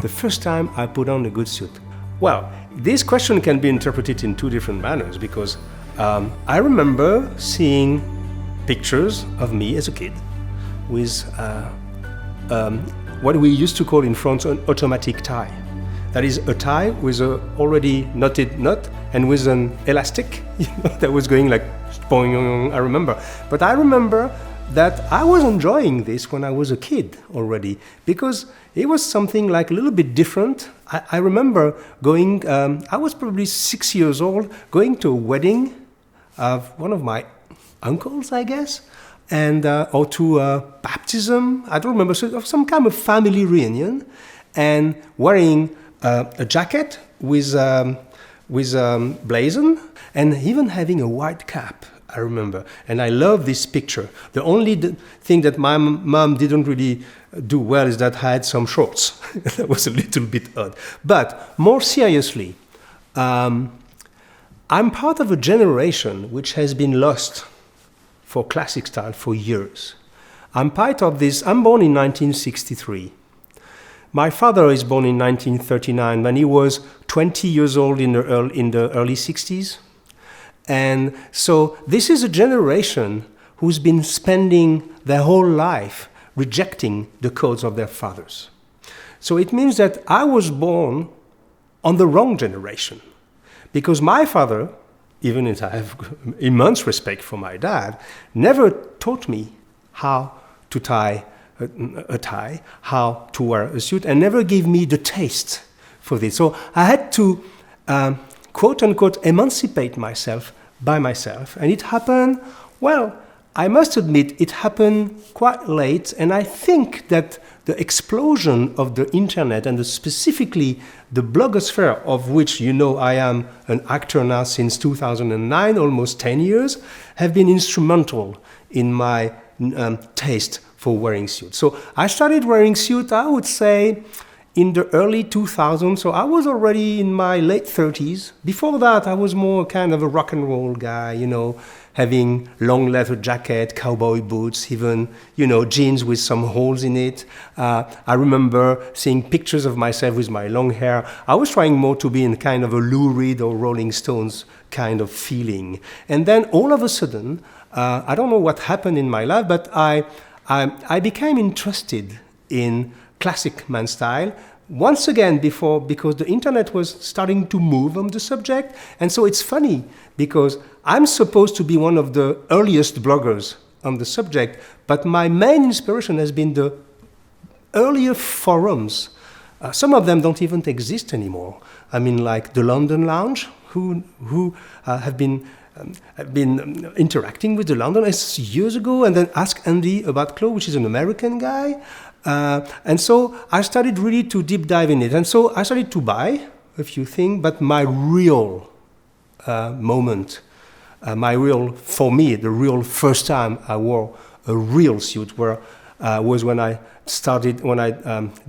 The first time I put on a good suit. Well, this question can be interpreted in two different manners because I remember seeing pictures of me as a kid with what we used to call in France an automatic tie. That is a tie with a already knotted knot and with an elastic, that was going like boing, I remember. But I remember that I was enjoying this when I was a kid already because it was something like a little bit different. I remember going, I was probably 6 years old, going to a wedding of one of my uncles, I guess, and or to a baptism, I don't remember, so of some kind of family reunion, and wearing a jacket with blazon, and even having a white cap, I remember. And I love this picture. The only thing that my mom didn't really do well is that I had some shorts. That was a little bit odd. But more seriously, I'm part of a generation which has been lost for classic style for years. I'm part of this. I'm born in 1963. My father is born in 1939 when he was 20 years old in the early 60s. And so this is a generation who's been spending their whole life rejecting the codes of their fathers. So it means that I was born on the wrong generation because my father, even if I have immense respect for my dad, never taught me how to tie a tie, how to wear a suit, and never gave me the taste for this. So I had to, quote unquote, emancipate myself by myself. And it happened, well, I must admit, it happened quite late. And I think that the explosion of the internet and specifically the blogosphere, of which you know I am an actor now since 2009, almost 10 years, have been instrumental in my taste for wearing suits. So I started wearing suits, I would say, in the early 2000s. So I was already in my late 30s. Before that, I was more kind of a rock and roll guy, having long leather jacket, cowboy boots, even, jeans with some holes in it. I remember seeing pictures of myself with my long hair. I was trying more to be in kind of a Lou Reed or Rolling Stones kind of feeling. And then all of a sudden, I don't know what happened in my life, but I became interested in classic man style once again because the internet was starting to move on the subject. And so it's funny because I'm supposed to be one of the earliest bloggers on the subject, but my main inspiration has been the earlier forums. Some of them don't even exist anymore. I mean, like the London Lounge, who have been interacting with the Londoners years ago, and then Ask Andy About Clothes, which is an American guy. And so I started really to deep dive in it. And so I started to buy a few things, but my real moment, for me, the real first time I wore a real suit was when I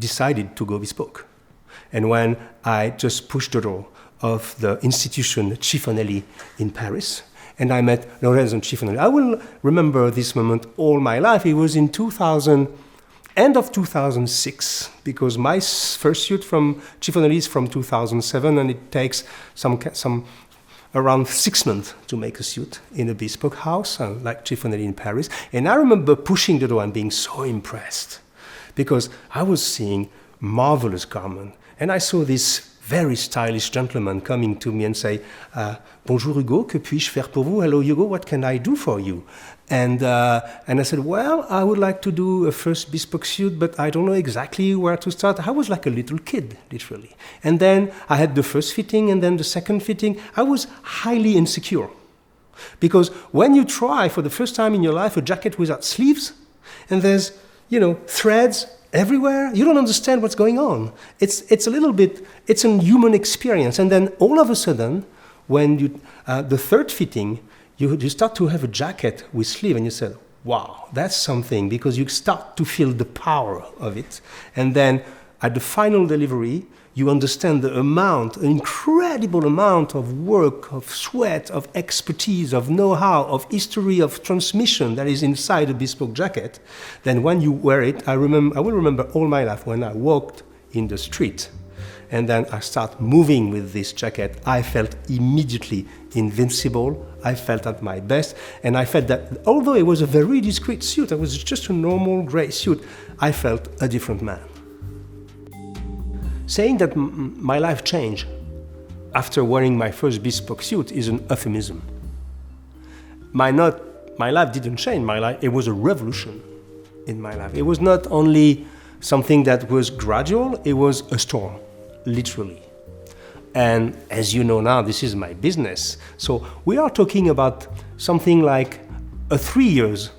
decided to go bespoke. And when I just pushed the door of the institution Chiffonelli in Paris, and I met Lorenzo Chiffonelli. I will remember this moment all my life. It was in end of 2006, because my first suit from Chiffonelli is from 2007, and it takes some around 6 months to make a suit in a bespoke house, like Chiffonelli in Paris. And I remember pushing the door and being so impressed, because I was seeing marvelous garments, and I saw this very stylish gentleman coming to me and say, "Bonjour Hugo, que puis-je faire pour vous?" "Hello Hugo, what can I do for you?" And I said, "Well, I would like to do a first bespoke suit, but I don't know exactly where to start." I was like a little kid, literally. And then I had the first fitting and then the second fitting. I was highly insecure, because when you try for the first time in your life a jacket without sleeves, and there's, threads everywhere, you don't understand what's going on. It's a little bit, it's a human experience. And then all of a sudden, when the third fitting, you start to have a jacket with sleeve, and you say, wow, that's something, because you start to feel the power of it. And then at the final delivery, you understand the amount, an incredible amount of work, of sweat, of expertise, of know-how, of history, of transmission that is inside a bespoke jacket. Then when you wear it, I will remember all my life when I walked in the street. And then I start moving with this jacket. I felt immediately invincible. I felt at my best. And I felt that although it was a very discreet suit, it was just a normal gray suit, I felt a different man. Saying that my life changed after wearing my first bespoke suit is an euphemism. My life didn't change. It was a revolution in my life. It was not only something that was gradual, it was a storm. Literally. And as you know now, this is my business. So we are talking about something like a 3 years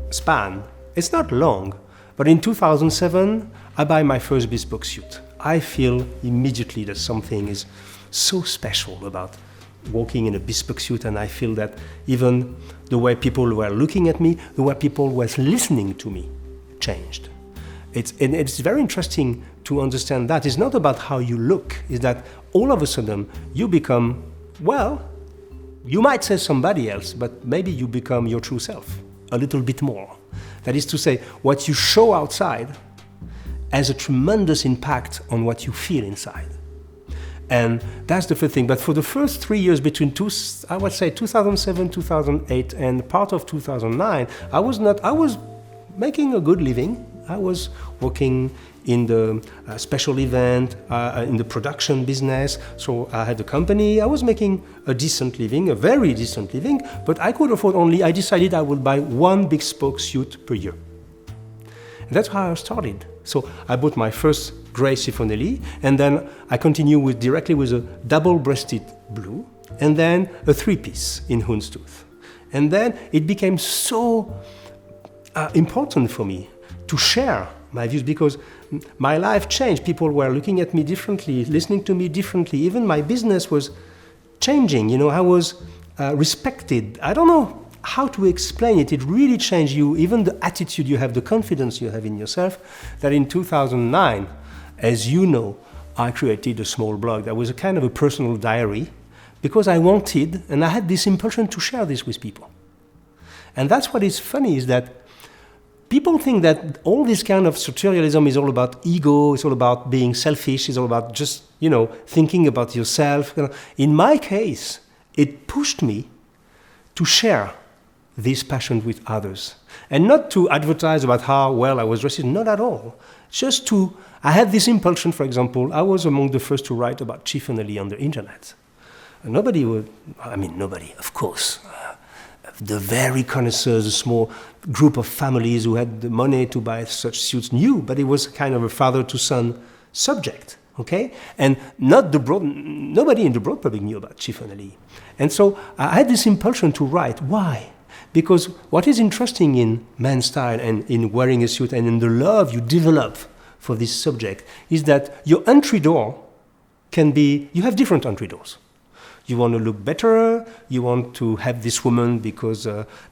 span. It's not long, but in 2007, I buy my first bespoke suit. I feel immediately that something is so special about walking in a bespoke suit, and I feel that even the way people were looking at me, the way people were listening to me changed. It's very interesting to understand that. It's not about how you look, it's that all of a sudden you become, well, you might say somebody else, but maybe you become your true self a little bit more. That is to say, what you show outside has a tremendous impact on what you feel inside. And that's the first thing. But for the first 3 years between, I would say 2007, 2008, and part of 2009, I was making a good living. I was working in the special event, in the production business. So I had a company. I was making a decent living, a very decent living, but I could afford I decided I would buy one bespoke suit per year. And that's how I started. So I bought my first gray Chiffonelli, and then I continued directly with a double-breasted blue, and then a three-piece in houndstooth. And then it became so important for me to share my views, because my life changed. People were looking at me differently, listening to me differently. Even my business was changing. I was respected. I don't know how to explain it. It really changed you, even the attitude you have, the confidence you have in yourself, that in 2009, as you know, I created a small blog that was a kind of a personal diary, because I wanted, and I had this impulsion to share this with people. And that's what is funny, is that people think that all this kind of sartorialism is all about ego, it's all about being selfish, it's all about just, thinking about yourself. In my case, it pushed me to share this passion with others. And not to advertise about how well I was dressed, not at all. I had this impulsion, for example, I was among the first to write about Chiffonelli on the internet. And nobody, of course. The very connoisseurs, a small group of families who had the money to buy such suits knew, but it was kind of a father-to-son subject, okay? And nobody in the broad public knew about Chiffonelli. And so I had this impulsion to write. Why? Because what is interesting in men's style and in wearing a suit and in the love you develop for this subject is that your entry door you have different entry doors. You want to look better, you want to have this woman because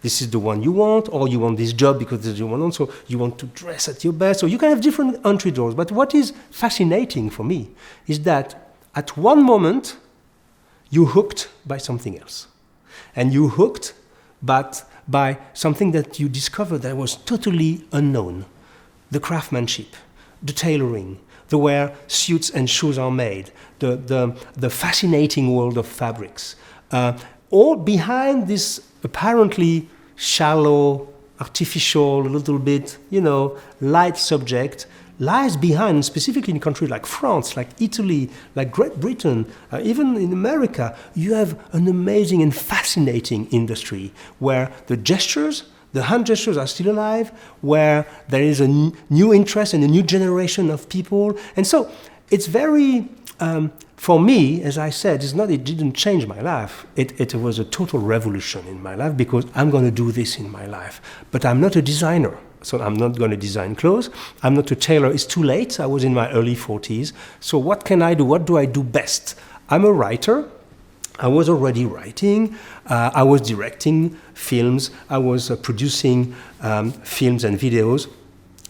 this is the one you want, or you want this job because this is the one, so you want to dress at your best. So you can have different entry doors. But what is fascinating for me is that at one moment, you're hooked by something else. And you're hooked but by something that you discovered that was totally unknown. The craftsmanship, the tailoring, the way suits and shoes are made, the fascinating world of fabrics. All behind this apparently shallow, artificial, a little bit, light subject lies behind, specifically in countries like France, like Italy, like Great Britain, even in America, you have an amazing and fascinating industry where the hand gestures are still alive, where there is a new interest and a new generation of people. And so it's very, for me, as I said, it didn't change my life. It was a total revolution in my life, because I'm going to do this in my life. But I'm not a designer, so I'm not going to design clothes. I'm not a tailor. It's too late. I was in my early 40s. So what can I do? What do I do best? I'm a writer. I was already writing, I was directing films, I was producing films and videos.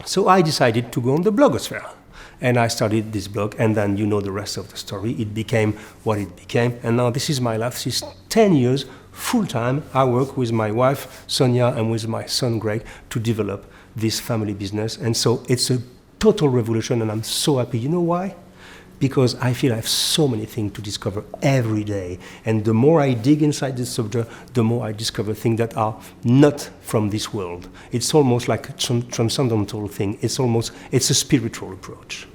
So I decided to go on the blogosphere. And I started this blog, and then the rest of the story. It became what it became. And now this is my life. This is 10 years, full-time. I work with my wife, Sonia, and with my son, Greg, to develop this family business. And so it's a total revolution, and I'm so happy. You know why? Because I feel I have so many things to discover every day. And the more I dig inside this subject, the more I discover things that are not from this world. It's almost like a transcendental thing. It's a spiritual approach.